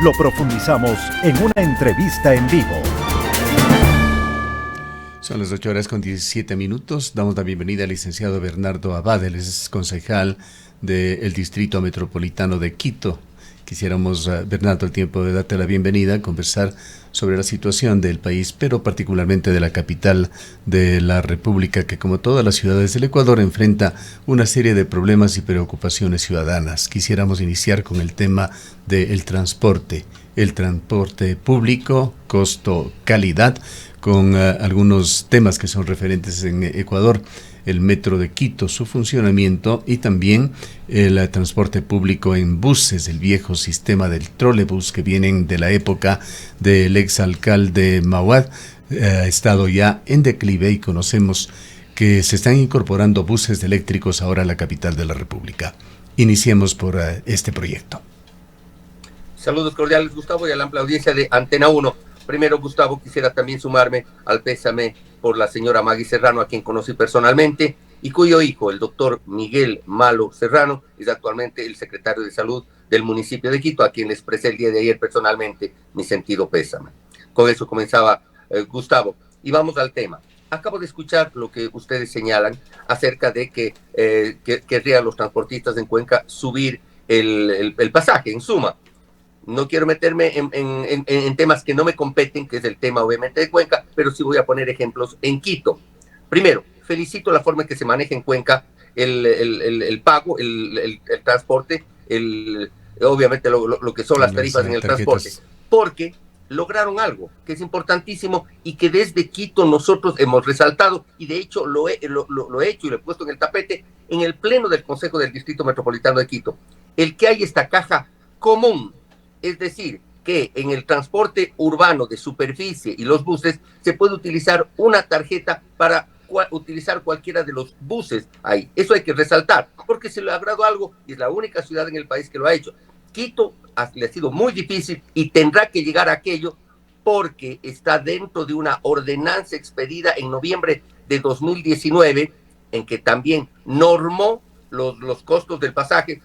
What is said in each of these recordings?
Lo profundizamos en una entrevista en vivo. Son las 8:17. Damos la bienvenida al licenciado Bernardo Abad, él es concejal del Distrito Metropolitano de Quito. Quisiéramos, Bernardo, el tiempo de darte la bienvenida, conversar sobre la situación del país, pero particularmente de la capital de la República, que como todas las ciudades del Ecuador enfrenta una serie de problemas y preocupaciones ciudadanas. Quisiéramos iniciar con el tema del transporte, el transporte público, costo, calidad, con algunos temas que son referentes en Ecuador. El metro de Quito, su funcionamiento y también el transporte público en buses, el viejo sistema del trolebús que vienen de la época del exalcalde Mauad, ha estado ya en declive y conocemos que se están incorporando buses eléctricos ahora a la capital de la República. Iniciemos por este proyecto. Saludos cordiales, Gustavo, y a la amplia audiencia de Antena 1. Primero, Gustavo, quisiera también sumarme al pésame por la señora Maggie Serrano, a quien conocí personalmente, y cuyo hijo, el doctor Miguel Malo Serrano, es actualmente el secretario de Salud del municipio de Quito, a quien les expresé el día de ayer personalmente mi sentido pésame. Con eso comenzaba Gustavo. Y vamos al tema. Acabo de escuchar lo que ustedes señalan acerca de que querrían los transportistas en Cuenca subir el pasaje, en suma. No quiero meterme en temas que no me competen, que es el tema obviamente de Cuenca, pero sí voy a poner ejemplos en Quito. Primero, felicito la forma en que se maneja en Cuenca el pago, el transporte, obviamente lo que son las tarifas en el transporte, porque lograron algo que es importantísimo y que desde Quito nosotros hemos resaltado, y de hecho lo he hecho y lo he puesto en el tapete en el pleno del Consejo del Distrito Metropolitano de Quito, el que hay esta caja común. Es decir, que en el transporte urbano de superficie y los buses se puede utilizar una tarjeta para utilizar cualquiera de los buses ahí. Eso hay que resaltar, porque se le ha logrado algo y es la única ciudad en el país que lo ha hecho. Quito le ha sido muy difícil y tendrá que llegar a aquello porque está dentro de una ordenanza expedida en noviembre de 2019 en que también normó los costos del pasaje,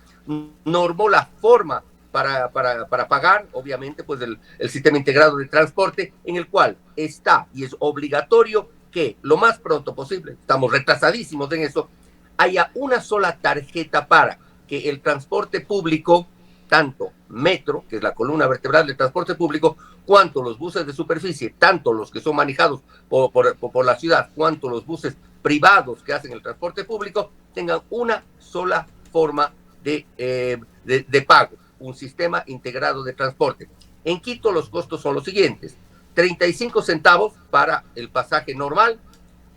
normó la forma para pagar, obviamente, pues el sistema integrado de transporte, en el cual está y es obligatorio que lo más pronto posible, estamos retrasadísimos en eso, haya una sola tarjeta para que el transporte público, tanto metro, que es la columna vertebral del transporte público, cuanto los buses de superficie, tanto los que son manejados por la ciudad, cuanto los buses privados que hacen el transporte público, tengan una sola forma de pago. Un sistema integrado de transporte. En Quito los costos son los siguientes: 35 centavos para el pasaje normal,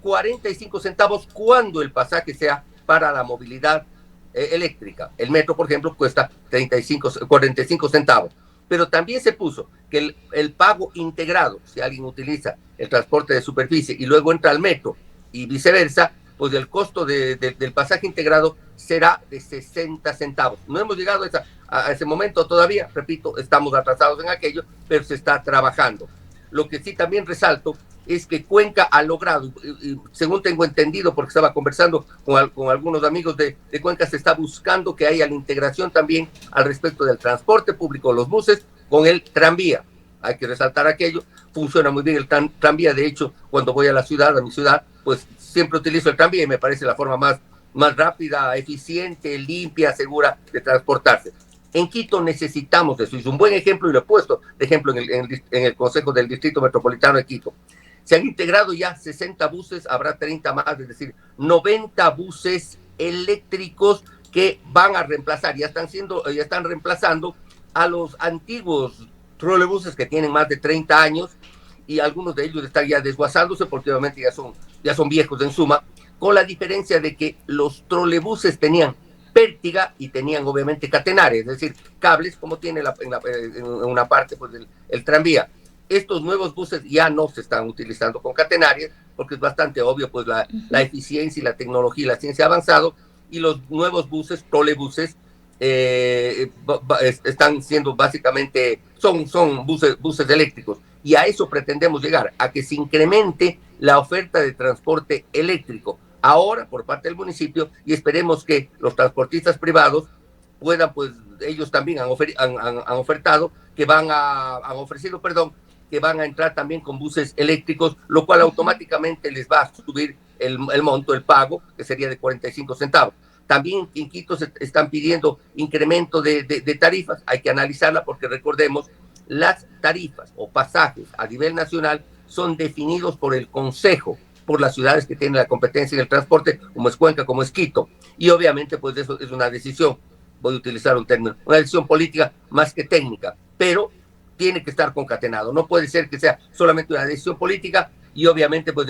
45 centavos cuando el pasaje sea para la movilidad eléctrica. El metro, por ejemplo, cuesta 45 centavos. Pero también se puso que el pago integrado, si alguien utiliza el transporte de superficie y luego entra al metro y viceversa, pues el costo del pasaje integrado será de 60 centavos. No hemos llegado a ese momento todavía, repito, estamos atrasados en aquello, pero se está trabajando. Lo que sí también resalto es que Cuenca ha logrado, y según tengo entendido, porque estaba conversando con algunos amigos de Cuenca, se está buscando que haya la integración también al respecto del transporte público, los buses, con el tranvía. Hay que resaltar aquello, funciona muy bien el tranvía. De hecho, cuando voy a mi ciudad, pues siempre utilizo el tranvía y me parece la forma más rápida, eficiente, limpia, segura de transportarse. En Quito necesitamos eso, es un buen ejemplo y lo he puesto de ejemplo en el Consejo del Distrito Metropolitano de Quito. Se han integrado ya 60 buses, habrá 30 más, es decir, 90 buses eléctricos que van a reemplazar, ya están reemplazando a los antiguos trolebuses que tienen más de 30 años y algunos de ellos están ya desguazándose porque obviamente ya son viejos en suma, con la diferencia de que los trolebuses tenían pértiga y tenían obviamente catenares, es decir, cables como tiene en una parte pues, el tranvía. Estos nuevos buses ya no se están utilizando con catenarias porque es bastante obvio pues la eficiencia y la tecnología y la ciencia ha avanzado, y los nuevos buses, trolebuses, están siendo básicamente, son buses eléctricos, y a eso pretendemos llegar, a que se incremente la oferta de transporte eléctrico ahora por parte del municipio, y esperemos que los transportistas privados puedan, pues ellos también han ofertado que han ofrecido, perdón, que van a entrar también con buses eléctricos, lo cual automáticamente les va a subir el monto, el pago, que sería de 45 centavos. También en Quito se están pidiendo incremento de tarifas, hay que analizarla porque recordemos, las tarifas o pasajes a nivel nacional son definidos por el Consejo, por las ciudades que tienen la competencia en el transporte, como es Cuenca, como es Quito. Y obviamente, pues eso es una decisión, voy a utilizar un término, una decisión política más que técnica, pero tiene que estar concatenado. No puede ser que sea solamente una decisión política y obviamente, pues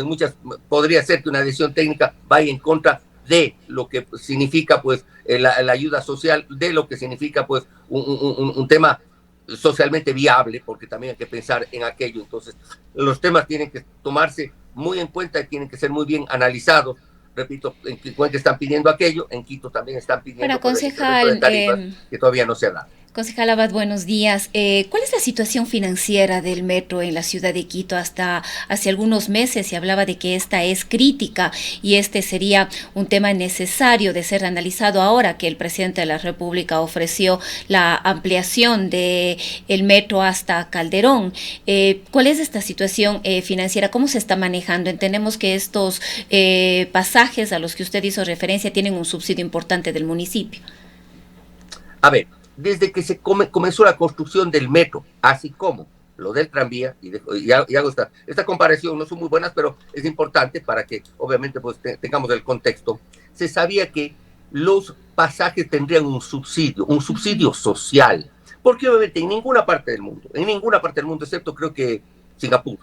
podría ser que una decisión técnica vaya en contra de lo que significa, pues, la ayuda social, de lo que significa, pues, un tema socialmente viable, porque también hay que pensar en aquello. Entonces, los temas tienen que tomarse muy en cuenta y tienen que ser muy bien analizados. Repito, en Cuenca están pidiendo aquello, en Quito también están pidiendo Para concejal, de tarifas que todavía no se ha dado. Concejal Abad, buenos días. ¿Cuál es la situación financiera del metro en la ciudad de Quito? Hasta hace algunos meses se hablaba de que esta es crítica y este sería un tema necesario de ser analizado ahora que el presidente de la República ofreció la ampliación del metro hasta Calderón. ¿Cuál es esta situación financiera? ¿Cómo se está manejando? Entendemos que estos pasajes a los que usted hizo referencia tienen un subsidio importante del municipio. A ver, desde que se comenzó la construcción del metro, así como lo del tranvía, y hago esta comparación, no son muy buenas, pero es importante para que obviamente pues tengamos el contexto, se sabía que los pasajes tendrían un subsidio social, porque obviamente en ninguna parte del mundo, excepto creo que Singapur,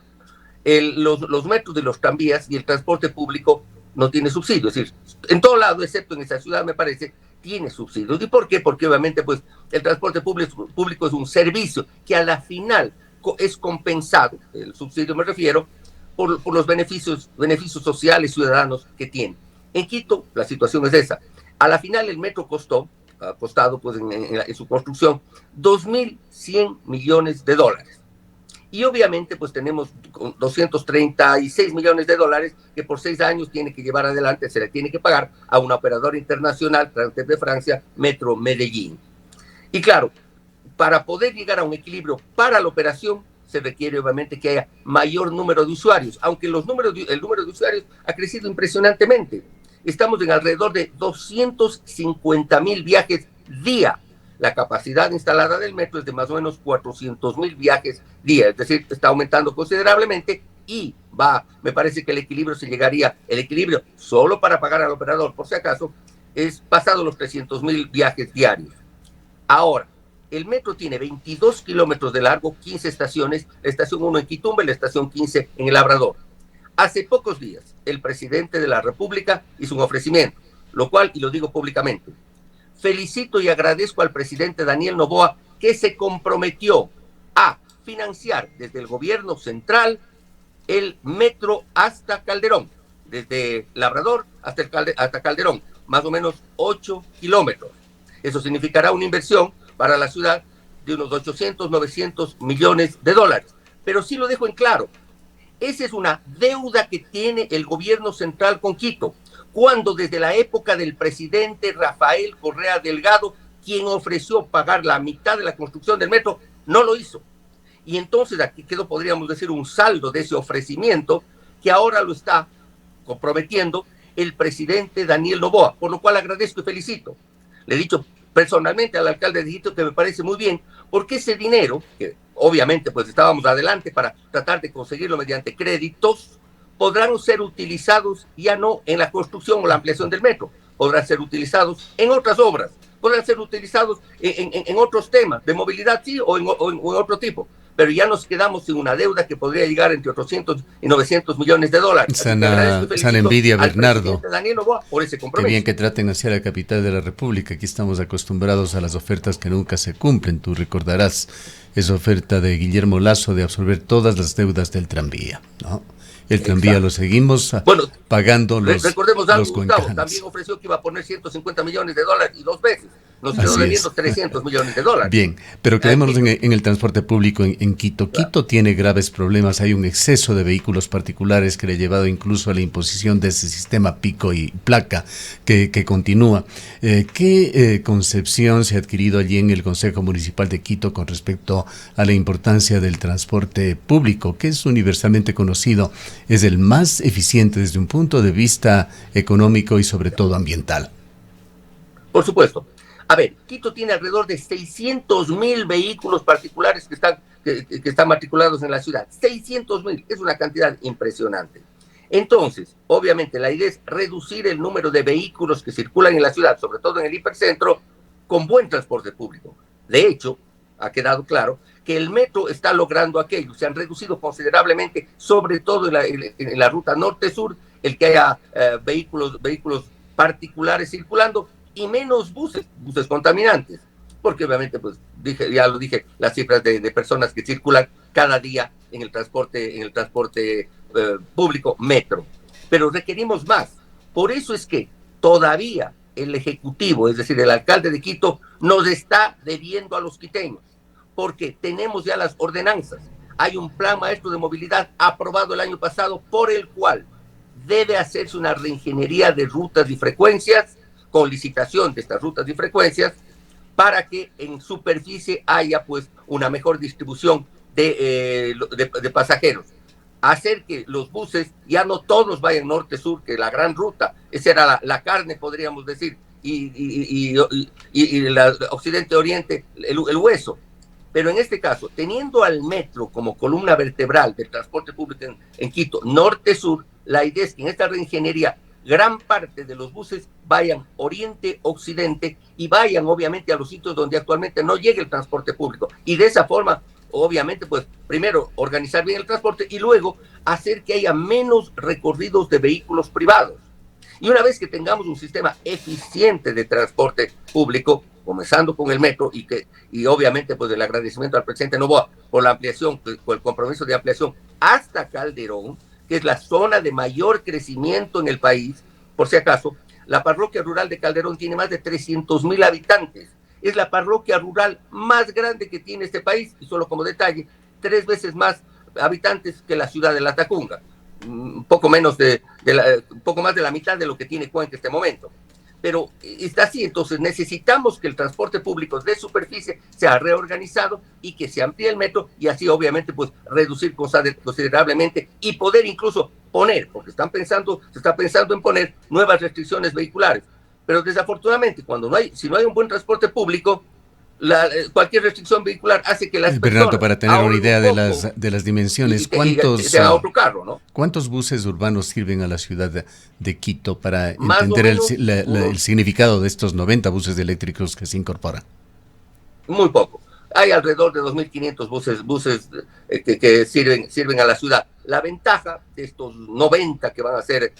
los metros de los tranvías y el transporte público no tiene subsidio, es decir, en todo lado, excepto en esa ciudad, me parece, tiene subsidios. ¿Y por qué? Porque obviamente pues el transporte público es un servicio que a la final es compensado, el subsidio me refiero, por los beneficios sociales ciudadanos que tiene. En Quito la situación es esa. A la final el metro ha costado pues en su construcción 2.100 millones de dólares. Y obviamente pues tenemos 236 millones de dólares que por 6 años tiene que llevar adelante, se le tiene que pagar a un operador internacional, Transtep de Francia, Metro Medellín. Y claro, para poder llegar a un equilibrio para la operación, se requiere obviamente que haya mayor número de usuarios, aunque el número de usuarios ha crecido impresionantemente. Estamos en alrededor de 250,000 viajes día. La capacidad instalada del metro es de más o menos 400,000 viajes día, es decir, está aumentando considerablemente y me parece que el equilibrio solo para pagar al operador, por si acaso, es pasado los 300,000 viajes diarios. Ahora, el metro tiene 22 kilómetros de largo, 15 estaciones, la estación 1 en Quitumbe, la estación 15 en El Labrador. Hace pocos días, el presidente de la República hizo un ofrecimiento, lo cual, y lo digo públicamente, felicito y agradezco al presidente Daniel Noboa que se comprometió a financiar desde el gobierno central el metro hasta Calderón, desde Labrador hasta Calderón, más o menos 8 kilómetros. Eso significará una inversión para la ciudad de unos 800, 900 millones de dólares. Pero sí lo dejo en claro, esa es una deuda que tiene el gobierno central con Quito, cuando desde la época del presidente Rafael Correa Delgado, quien ofreció pagar la mitad de la construcción del metro, no lo hizo. Y entonces aquí quedó, podríamos decir, un saldo de ese ofrecimiento que ahora lo está comprometiendo el presidente Daniel Noboa, por lo cual agradezco y felicito. Le he dicho personalmente al alcalde de Quito que me parece muy bien, porque ese dinero, que obviamente pues estábamos adelante para tratar de conseguirlo mediante créditos, podrán ser utilizados ya no en la construcción o la ampliación del metro, podrán ser utilizados en otras obras, podrán ser utilizados en otros temas de movilidad, sí, o en otro tipo, pero ya nos quedamos sin una deuda que podría llegar entre 800 y 900 millones de dólares. Sana envidia, Bernardo. Daniel Noboa por ese compromiso. Qué bien que traten hacia la capital de la República. Aquí estamos acostumbrados a las ofertas que nunca se cumplen. Tú recordarás esa oferta de Guillermo Lasso de absorber todas las deudas del tranvía, ¿no? El tranvía lo seguimos pagando los recordemos algo, los Gustavo, cuencanos. también ofreció que iba a poner 150 millones de dólares y 2 veces. nos quedó debiendo 300 millones de dólares. Bien, pero quedémonos en el transporte público en Quito. Claro. Quito tiene graves problemas, hay un exceso de vehículos particulares que le ha llevado incluso a la imposición de ese sistema pico y placa que continúa. ¿Qué concepción se ha adquirido allí en el Consejo Municipal de Quito con respecto a la importancia del transporte público, que es universalmente conocido, es el más eficiente desde un punto de vista económico y sobre todo ambiental? Por supuesto. A ver, Quito tiene alrededor de 600,000 vehículos particulares que están matriculados en la ciudad. 600,000, es una cantidad impresionante. Entonces, obviamente, la idea es reducir el número de vehículos que circulan en la ciudad, sobre todo en el hipercentro, con buen transporte público. De hecho, ha quedado claro que el metro está logrando aquello. Se han reducido considerablemente, sobre todo en la ruta norte-sur, el que haya vehículos particulares circulando, y menos buses contaminantes, porque obviamente, pues ya lo dije, las cifras de personas que circulan cada día en el transporte público metro. Pero requerimos más. Por eso es que todavía el Ejecutivo, es decir, el alcalde de Quito, nos está debiendo a los quiteños, porque tenemos ya las ordenanzas. Hay un plan maestro de movilidad aprobado el año pasado, por el cual debe hacerse una reingeniería de rutas y frecuencias, con licitación de estas rutas y frecuencias, para que en superficie haya pues una mejor distribución de pasajeros. Hacer que los buses ya no todos vayan norte-sur, que la gran ruta, esa era la carne, podríamos decir, y la occidente-oriente, el hueso. Pero en este caso, teniendo al metro como columna vertebral del transporte público en Quito, norte-sur, la idea es que en esta reingeniería gran parte de los buses vayan oriente-occidente y vayan obviamente a los sitios donde actualmente no llega el transporte público. Y de esa forma, obviamente, pues primero organizar bien el transporte y luego hacer que haya menos recorridos de vehículos privados. Y una vez que tengamos un sistema eficiente de transporte público, comenzando con el metro y obviamente pues el agradecimiento al presidente Noboa por la ampliación, por el compromiso de ampliación hasta Calderón, que es la zona de mayor crecimiento en el país. Por si acaso, la parroquia rural de Calderón tiene más de 300,000 habitantes. Es la parroquia rural más grande que tiene este país, y solo como detalle, 3 veces más habitantes que la ciudad de Latacunga. Poco más de la mitad de lo que tiene Cuenca en este momento. Pero está así, entonces necesitamos que el transporte público de superficie sea reorganizado y que se amplíe el metro y así obviamente pues reducir considerablemente y poder incluso poner, porque se está pensando en poner nuevas restricciones vehiculares. Pero desafortunadamente si no hay un buen transporte público, cualquier restricción vehicular hace que las personas... Bernardo, para tener una idea de las dimensiones, ¿cuántos buses urbanos sirven a la ciudad de Quito para entender el significado de estos 90 buses eléctricos que se incorporan? Muy poco. Hay alrededor de 2.500 buses que sirven a la ciudad. La ventaja de estos 90 que van a ser,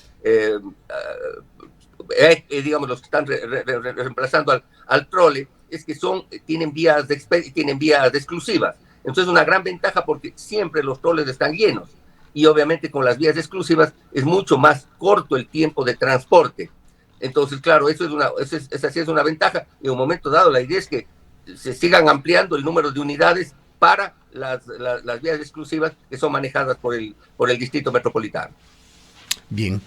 digamos, los que están reemplazando al trole, es que tienen vías exclusivas. Entonces, una gran ventaja porque siempre los troles están llenos. Y obviamente con las vías exclusivas es mucho más corto el tiempo de transporte. Entonces, claro, esa sí es una ventaja. En un momento dado, la idea es que se sigan ampliando el número de unidades para las vías exclusivas que son manejadas por el distrito metropolitano. Bien.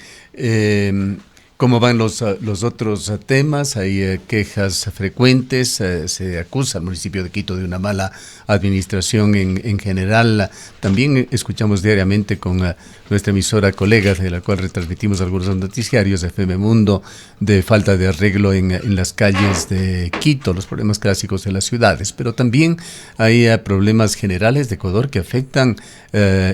¿Cómo van los otros temas? Hay quejas frecuentes, se acusa al municipio de Quito de una mala administración en general. También escuchamos diariamente con nuestra emisora colega, de la cual retransmitimos algunos noticiarios, FM Mundo, de falta de arreglo en las calles de Quito, los problemas clásicos de las ciudades. Pero también hay problemas generales de Ecuador que afectan,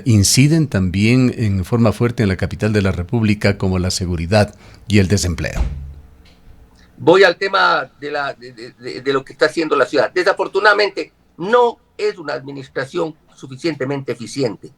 inciden también en forma fuerte en la capital de la República, como la seguridad y el desempleo. Voy al tema de lo que está haciendo la ciudad. Desafortunadamente, no es una administración suficientemente eficiente.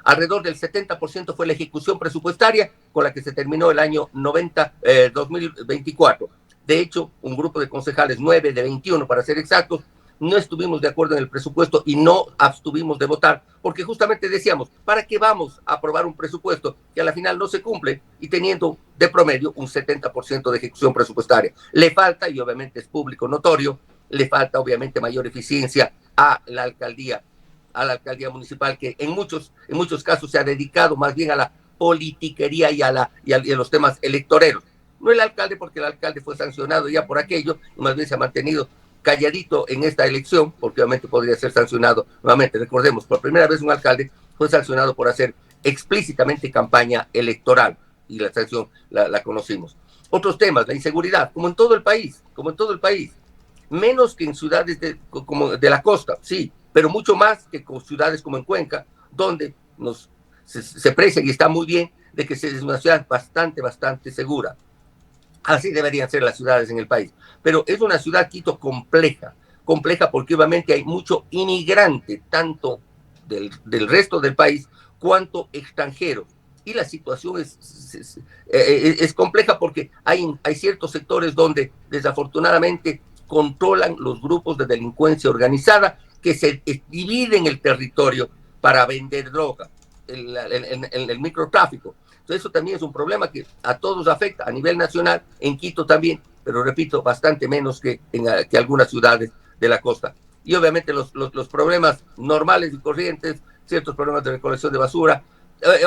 Alrededor del 70% fue la ejecución presupuestaria con la que se terminó el año 2024. De hecho, un grupo de concejales, 9 de 21 para ser exactos, no estuvimos de acuerdo en el presupuesto y no abstuvimos de votar, porque justamente decíamos, ¿para qué vamos a aprobar un presupuesto que a la final no se cumple y teniendo de promedio un 70% de ejecución presupuestaria? Le falta, y obviamente es público notorio, le falta obviamente mayor eficiencia a la alcaldía municipal, que en muchos casos se ha dedicado más bien a la politiquería y a los temas electoreros. No el alcalde, porque el alcalde fue sancionado ya por aquello, y más bien se ha mantenido calladito en esta elección, porque obviamente podría ser sancionado nuevamente. Recordemos, por primera vez un alcalde fue sancionado por hacer explícitamente campaña electoral, y la sanción la conocimos. Otros temas, la inseguridad, como en todo el país, menos que en ciudades como de la costa, sí, pero mucho más que con ciudades como en Cuenca, donde se precia y está muy bien de que es una ciudad bastante segura. Así deberían ser las ciudades en el país. Pero es una ciudad, Quito, compleja porque obviamente hay mucho inmigrante, tanto del resto del país, cuanto extranjeros. Y la situación es compleja porque hay ciertos sectores donde desafortunadamente controlan los grupos de delincuencia organizada que se dividen el territorio para vender droga, el microtráfico. Entonces eso también es un problema que a todos afecta a nivel nacional, en Quito también, pero repito, bastante menos que algunas ciudades de la costa. Y obviamente los problemas normales y corrientes, ciertos problemas de recolección de basura,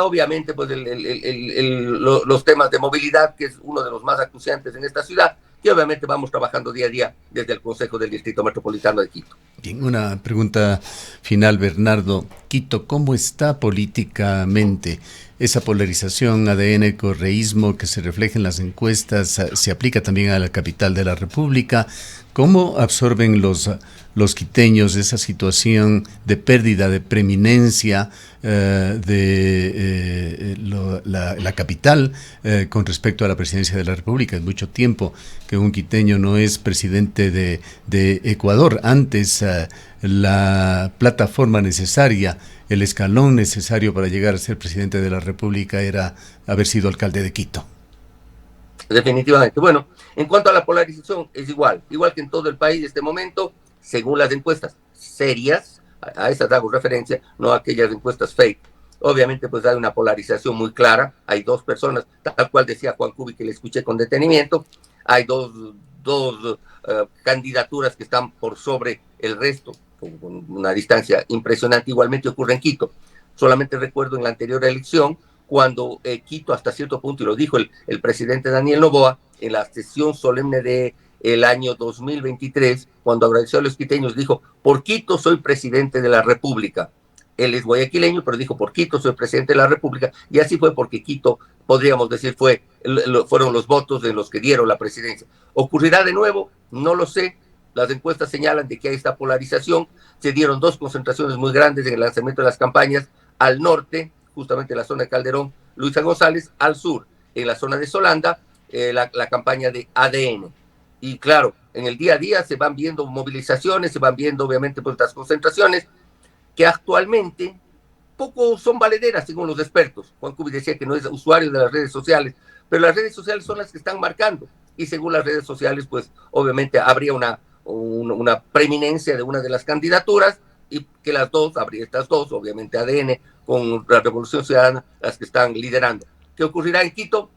obviamente pues los temas de movilidad, que es uno de los más acuciantes en esta ciudad, y obviamente vamos trabajando día a día desde el Consejo del Distrito Metropolitano de Quito. Bien, una pregunta final, Bernardo. Quito, ¿cómo está políticamente? Esa polarización ADN-correísmo que se refleja en las encuestas se aplica también a la capital de la República. ¿Cómo absorben los quiteños esa situación de pérdida de preeminencia de la capital con respecto a la presidencia de la República? Es mucho tiempo que un quiteño no es presidente de Ecuador. Antes la plataforma necesaria, el escalón necesario para llegar a ser presidente de la República era haber sido alcalde de Quito. Definitivamente. Bueno, en cuanto a la polarización, es igual que en todo el país en este momento, según las encuestas serias, a esas hago referencia, no a aquellas encuestas fake. Obviamente, pues hay una polarización muy clara, hay dos personas, tal cual decía Juan Cubi, que le escuché con detenimiento, hay dos candidaturas que están por sobre el resto, con una distancia impresionante. Igualmente ocurre en Quito. Solamente recuerdo en la anterior elección, cuando Quito hasta cierto punto, y lo dijo el presidente Daniel Noboa, en la sesión solemne del año 2023, cuando agradeció a los quiteños, dijo, por Quito soy presidente de la República. Él es guayaquileño, pero dijo, por Quito soy presidente de la República, y así fue porque Quito, podríamos decir, fueron los votos en los que dieron la presidencia. ¿Ocurrirá de nuevo? No lo sé. Las encuestas señalan de que hay esta polarización. Se dieron dos concentraciones muy grandes en el lanzamiento de las campañas, al norte, justamente en la zona de Calderón, Luisa González, al sur, en la zona de Solanda, la campaña de ADN. Y claro, en el día a día se van viendo movilizaciones, se van viendo obviamente pues estas concentraciones, que actualmente poco son valederas según los expertos. Juan Cubi decía que no es usuario de las redes sociales, pero las redes sociales son las que están marcando, y según las redes sociales pues obviamente habría una preeminencia de una de las candidaturas, y que habría estas dos, obviamente ADN con la Revolución Ciudadana, las que están liderando. ¿Qué ocurrirá en Quito?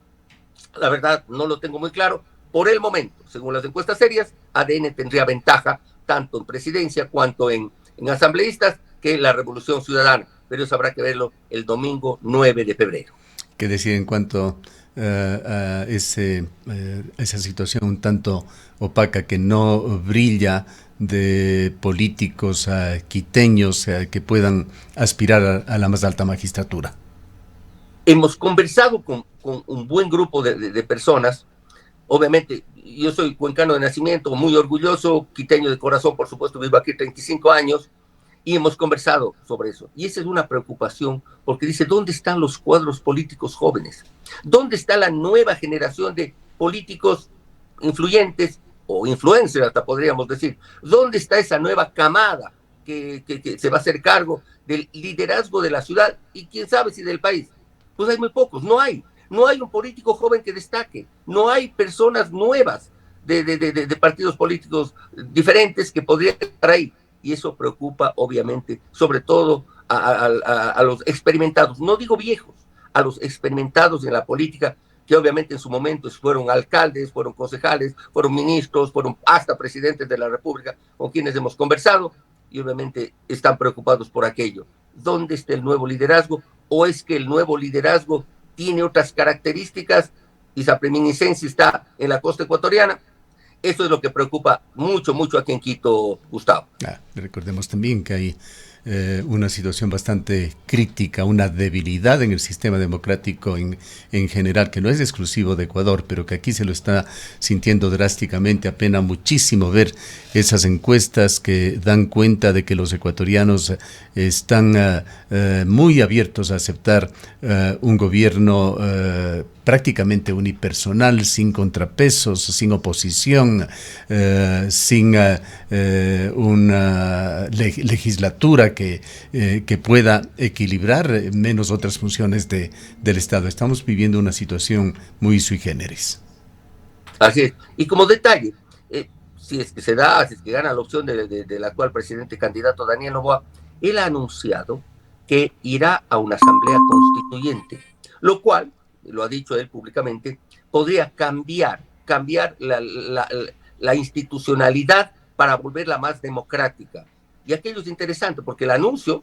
La verdad no lo tengo muy claro. Por el momento, según las encuestas serias, ADN tendría ventaja tanto en presidencia cuanto en asambleístas que la Revolución Ciudadana, pero eso habrá que verlo el domingo 9 de febrero. ¿Qué decir en cuanto a esa situación un tanto opaca que no brilla de políticos quiteños que puedan aspirar a la más alta magistratura? Hemos conversado con un buen grupo de personas. Obviamente, yo soy cuencano de nacimiento, muy orgulloso, quiteño de corazón, por supuesto, vivo aquí 35 años, y hemos conversado sobre eso. Y esa es una preocupación, porque dice, ¿dónde están los cuadros políticos jóvenes? ¿Dónde está la nueva generación de políticos influyentes, o influencers hasta podríamos decir? ¿Dónde está esa nueva camada que se va a hacer cargo del liderazgo de la ciudad y quién sabe si del país? Pues hay muy pocos, no hay un político joven que destaque, no hay personas nuevas. de partidos políticos diferentes que podrían estar ahí. Y eso preocupa, obviamente, sobre todo a los experimentados, no digo viejos, a los experimentados en la política, que obviamente en su momento fueron alcaldes, fueron concejales, fueron ministros, fueron hasta presidentes de la República, con quienes hemos conversado, y obviamente están preocupados por aquello. ¿Dónde está el nuevo liderazgo? ¿O es que el nuevo liderazgo tiene otras características y esa preeminencia está en la costa ecuatoriana? Eso es lo que preocupa mucho, mucho aquí en Quito, Gustavo. Recordemos también que hay una situación bastante crítica, una debilidad en el sistema democrático en general, que no es exclusivo de Ecuador, pero que aquí se lo está sintiendo drásticamente. Apena muchísimo ver esas encuestas que dan cuenta de que los ecuatorianos están muy abiertos a aceptar un gobierno prácticamente unipersonal, sin contrapesos, sin oposición, sin una legislatura que pueda equilibrar menos otras funciones del Estado. Estamos viviendo una situación muy sui generis. Así es. Y como detalle, si es que se da, si es que gana la opción del actual presidente candidato Daniel Noboa, él ha anunciado que irá a una asamblea constituyente, lo cual, lo ha dicho él públicamente, podría cambiar la institucionalidad para volverla más democrática. Y aquello es interesante porque el anuncio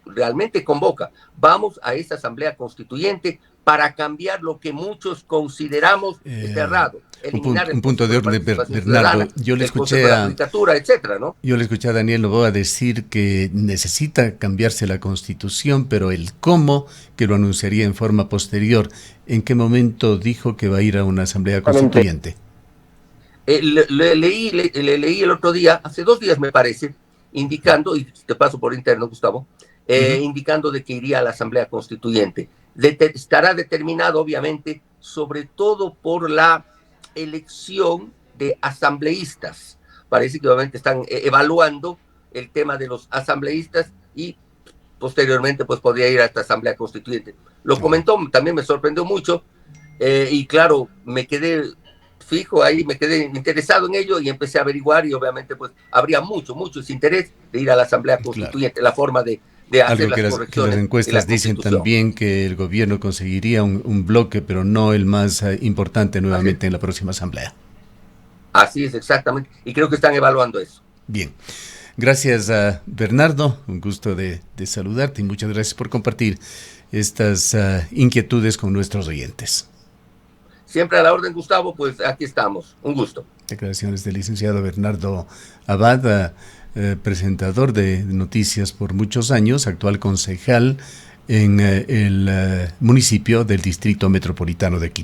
realmente convoca, vamos a esa asamblea constituyente para cambiar lo que muchos consideramos errado. Un punto de orden, Bernardo. Yo le escuché etcétera, ¿no? Yo le escuché a Daniel Noboa decir que necesita cambiarse la Constitución, pero el cómo, que lo anunciaría en forma posterior. ¿En qué momento dijo que va a ir a una asamblea constituyente? Le leí el otro día, hace 2 días me parece, indicando, y te paso por interno, Gustavo, indicando de que iría a la asamblea constituyente. Estará determinado, obviamente, sobre todo por la elección de asambleístas. Parece que obviamente están evaluando el tema de los asambleístas y posteriormente pues podría ir a esta asamblea constituyente. Lo comentó, también me sorprendió mucho y claro, me quedé fijo ahí, me quedé interesado en ello y empecé a averiguar y obviamente pues habría mucho interés de ir a la asamblea constituyente, la forma de hacer algo las correcciones. Que las encuestas dicen también que el gobierno conseguiría un bloque, pero no el más importante nuevamente en la próxima asamblea. Así es, exactamente. Y creo que están evaluando eso. Bien. Gracias a Bernardo, un gusto de saludarte y muchas gracias por compartir estas inquietudes con nuestros oyentes. Siempre a la orden, Gustavo, pues aquí estamos. Un gusto. Declaraciones del licenciado Bernardo Abad, presentador de noticias por muchos años, actual concejal en el municipio del Distrito Metropolitano de Quito.